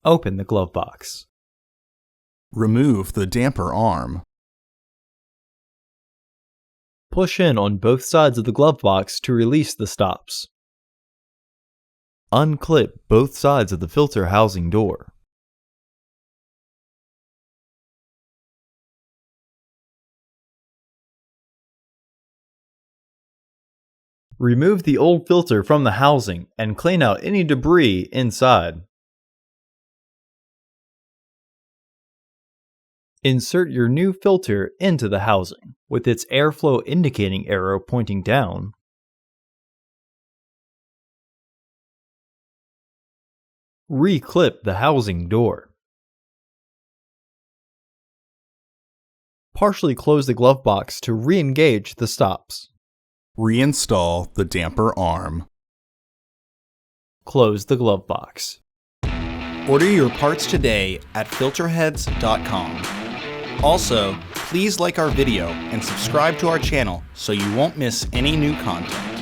Open the glove box. Remove the damper arm. Push in on both sides of the glove box to release the stops. Unclip both sides of the filter housing door. Remove the old filter from the housing and clean out any debris inside. Insert your new filter into the housing, with its airflow indicating arrow pointing down. Reclip the housing door. Partially close the glove box to re-engage the stops. Reinstall the damper arm. Close the glove box. Order your parts today at filterheads.com. Also, please like our video and subscribe to our channel so you won't miss any new content.